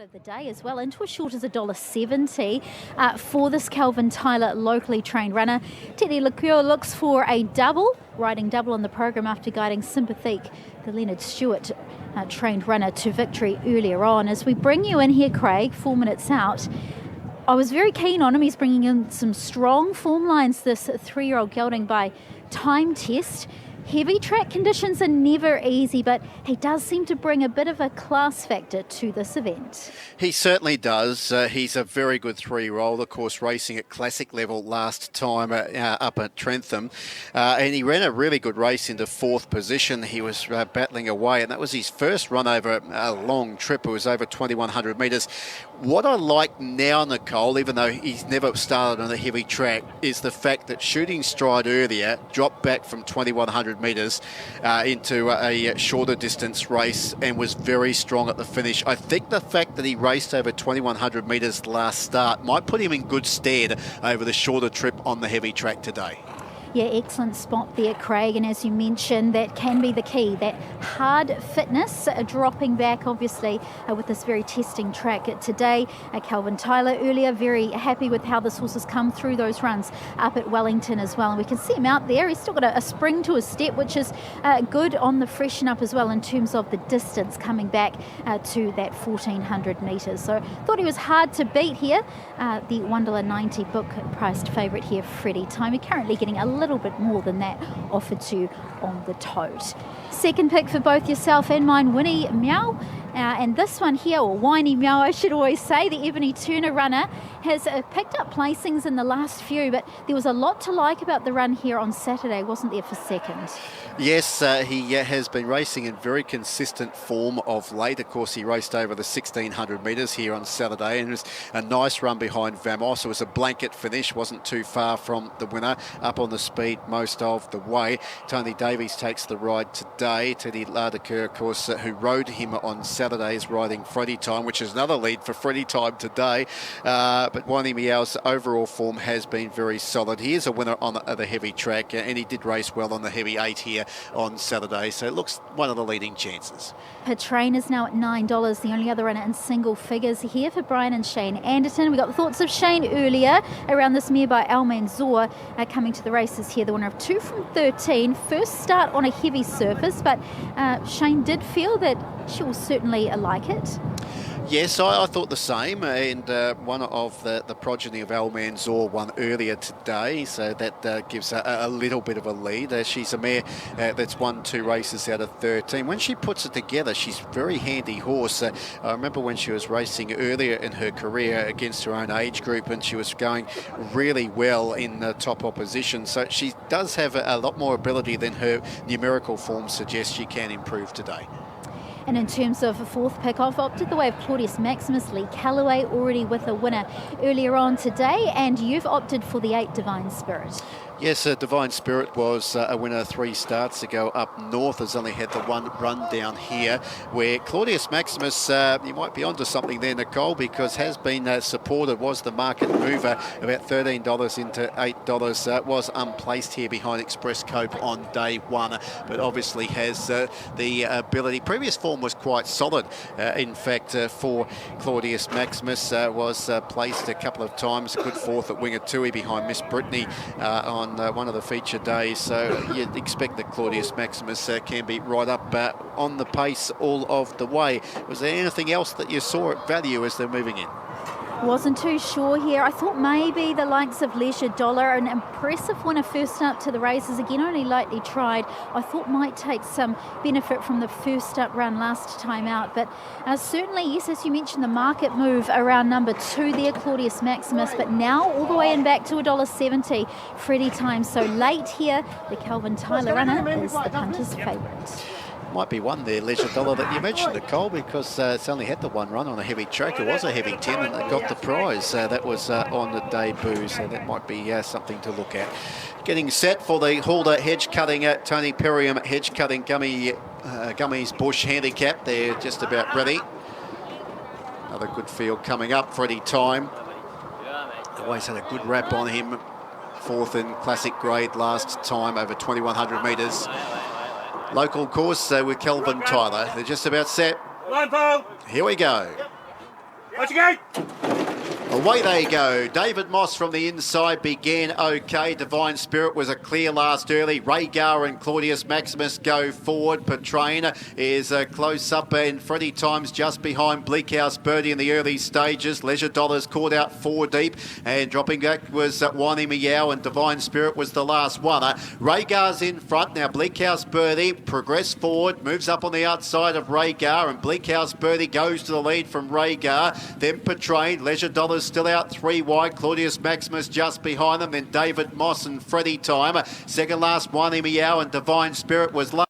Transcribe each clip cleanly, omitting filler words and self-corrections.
of the day as well, into as short as $1.70 for this Kelvin Tyler locally trained runner. Teddy Lecure looks for a double, riding double on the program after guiding Sympathique, the Leonard Stewart trained runner, to victory earlier on. As we bring you in here, Craig, 4 minutes out, I was very keen on him. He's bringing in some strong form lines, this 3-year-old gelding by time test. Heavy track conditions are never easy, but he does seem to bring a bit of a class factor to this event. He certainly does. He's a very good 3-year-old, of course, racing at classic level last time up at Trentham. And he ran a really good race into 4th position. He was battling away, and that was his first run over a long trip. It was over 2,100 metres. What I like now, Nicole, even though he's never started on a heavy track, is the fact that shooting stride earlier, dropped back from 2,100 metres into a shorter distance race and was very strong at the finish. I think the fact that he raced over 2,100 metres last start might put him in good stead over the shorter trip on the heavy track today. Yeah, excellent spot there, Craig. And as you mentioned, that can be the key, that hard fitness, dropping back, obviously, with this very testing track today. Kelvin Tyler earlier, very happy with how this horse has come through those runs up at Wellington as well. And we can see him out there. He's still got a spring to his step, which is good on the freshen up as well in terms of the distance coming back to that 1,400 metres. So thought he was hard to beat here. The $1.90 book priced favourite here, Freddie Time. We're currently getting a little bit more than that offered to you on the tote. Second pick for both yourself and mine, Winnie Meow. And this one here, or Whiny Meow I should always say, the Ebony Turner runner, has picked up placings in the last few, but there was a lot to like about the run here on Saturday, wasn't there, for second? Yes, he has been racing in very consistent form of late. Of course, he raced over the 1,600 metres here on Saturday, and it was a nice run behind Vamos. It was a blanket finish, wasn't too far from the winner, up on the speed most of the way. Tony Davies takes the ride today. Teddy Lecure, of course, who rode him on Saturday, is riding Freddie Time, which is another lead for Freddie Time today. But Whiny Meow's overall form has been very solid. He is a winner on the heavy track, and he did race well on the heavy 8 here on Saturday, so it looks one of the leading chances. Train is now at $9, the only other runner in single figures here for Brian and Shane Anderton. We got the thoughts of Shane earlier around this mare by Al Manzour coming to the races here, the winner of 2 from 13. First start on a heavy surface, but Shane did feel that she will certainly like it. Yes, I thought the same, and one of the progeny of Al Manzour won earlier today, so that gives her a little bit of a lead. She's a mare that's won 2 races out of 13. When she puts it together, she's a very handy horse. I remember when she was racing earlier in her career against her own age group, and she was going really well in the top opposition, so she does have a lot more ability than her numerical form suggests. She can improve today. And in terms of a fourth pick, I've opted the way of Claudius Maximus. Lee Callaway already with a winner earlier on today, and you've opted for the 8 Divine Spirit. Yes, Divine Spirit was a winner 3 starts ago up north. Has only had the one run down here, where Claudius Maximus, you might be onto something there, Nicole, because has been supported, was the market mover, about $13 into $8. Was unplaced here behind Express Cope on day 1, but obviously has the ability. Previous form was quite solid. In fact, for Claudius Maximus, was placed a couple of times. A good 4th at Wingatui behind Miss Brittany on one of the feature days, so you'd expect that Claudius Maximus can be right up on the pace all of the way. Was there anything else that you saw at value as they're moving in? Wasn't too sure here. I thought maybe the likes of Leisure Dollar, an impressive winner first up to the races, again only lightly tried, I thought might take some benefit from the first up run last time out, but certainly, yes, as you mentioned, the market move around number 2 there, Claudius Maximus, but now all the way in back to $1.70, Freddie Time. So late here, the Kelvin Tyler runner is the punter's favourite. Might be one there, Leisure Dollar, that you mentioned, Nicole, because it's only had the one run on a heavy track. It was a heavy 10 and it got the prize. That was on the debut, so that might be something to look at. Getting set for the Halder hedge cutting at Tony Perriam hedge cutting Gummies Bush handicap. They're just about ready. Another good field coming up. Freddie Time. Always had a good rap on him. 4th in classic grade last time over 2,100 metres. Local course with Kelvin Tyler. They're just about set. Here we go. Watch your gate! Away they go. David Moss from the inside began okay. Divine Spirit was a clear last early. Rhaegar and Claudius Maximus go forward. Petrain is close up, and Freddie Times just behind Bleak House Birdie in the early stages. Leisure Dollars caught out 4 deep, and dropping back was Whiny Meow, and Divine Spirit was the last one. Rhaegar's in front now. Bleak House Birdie progressed forward, moves up on the outside of Rhaegar, and Bleak House Birdie goes to the lead from Rhaegar. Then Petrain, Leisure Dollars still out 3 wide. Claudius Maximus just behind them. Then David Moss and Freddie Time. Second last, Whiny Meow, and Divine Spirit was last.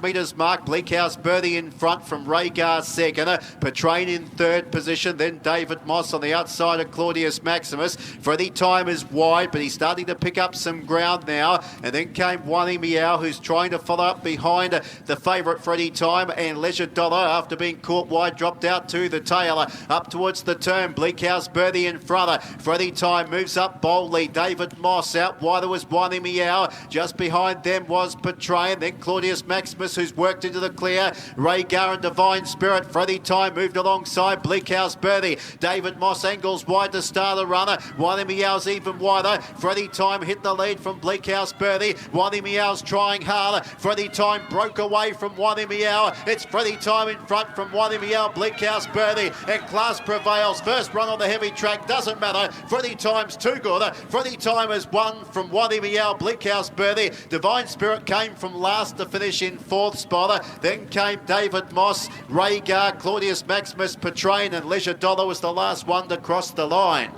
Metres mark. Bleak House Birdie in front from Rhaegar second. Petrain in third position. Then David Moss on the outside of Claudius Maximus. Freddie Time is wide, but he's starting to pick up some ground now. And then came Whiny Meow, who's trying to follow up behind the favourite Freddie Time. And Leisure Dollar, after being caught wide, dropped out to the tail. Up towards the turn. Bleak House Birdie in front. Freddie Time moves up boldly. David Moss out wider was Whiny Meow. Just behind them was Petrain. Then Claudius Maximus, who's worked into the clear. Rhaegar and Divine Spirit. Freddie Time moved alongside Bleak House Birdie. David Moss angles wide to start the runner. Whiny Meow's even wider. Freddie Time hit the lead from Bleak House Birdie. Whiny Meow's trying harder. Freddie Time broke away from Whiny Meow. It's Freddie Time in front from Whiny Meow, Bleak House Birdie, and class prevails. First run on the heavy track, doesn't matter. Freddie Time's too good. Freddie Time has won from Whiny Meow, Bleak House Birdie. Divine Spirit came from last to finish in 4th spot. Then came David Moss, Rhaegar, Claudius Maximus, Petrain, and Leisure Dollar was the last one to cross the line.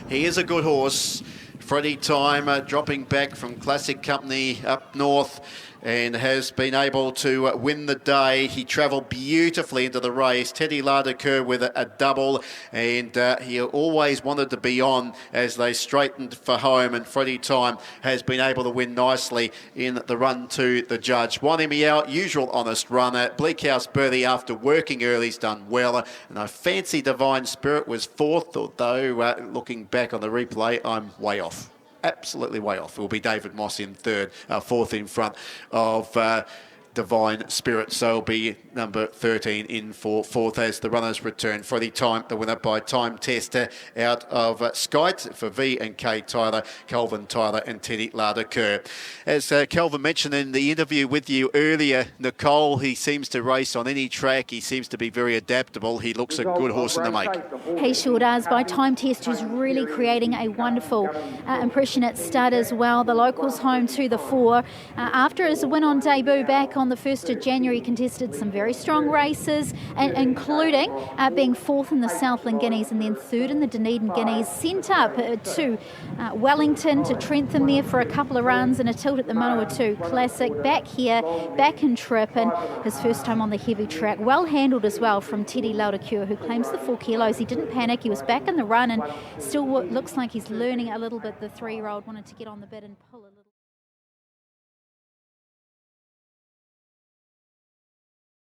He is a good horse. Freddie Time dropping back from Classic Company up north, and has been able to win the day. He travelled beautifully into the race. Teddy Lardecoeur with a double, and he always wanted to be on as they straightened for home, and Freddie Time has been able to win nicely in the run to the judge. Whiny Meow, usual honest runner. Bleak House Birdie, after working early, has done well, and I fancy Divine Spirit was 4th, although looking back on the replay, I'm way off. Absolutely way off. It will be David Moss in 3rd, 4th in front of Divine Spirit. So it'll be number 13 in for 4th as the runners return. Freddie Time, the winner by time test out of Skyte for V and K Tyler, Kelvin Tyler and Teddy Lardecoeur. As Kelvin mentioned in the interview with you earlier, Nicole, he seems to race on any track. He seems to be very adaptable. He looks a good horse in the make. He sure does. By time test, who's really creating a wonderful impression at stud as well. The locals home to the 4. After his win on debut back on the 1st of January, contested some very strong races, including being 4th in the Southland Guineas and then 3rd in the Dunedin Guineas. Sent up to Wellington to Trentham there for a couple of runs and a tilt at the Manawatu Classic. Back here, back in trip, and his first time on the heavy track. Well handled as well from Teddy Lardecoeur, who claims the 4 kilos. He didn't panic. He was back in the run and still looks like he's learning a little bit. The 3-year-old wanted to get on the bit and pull it.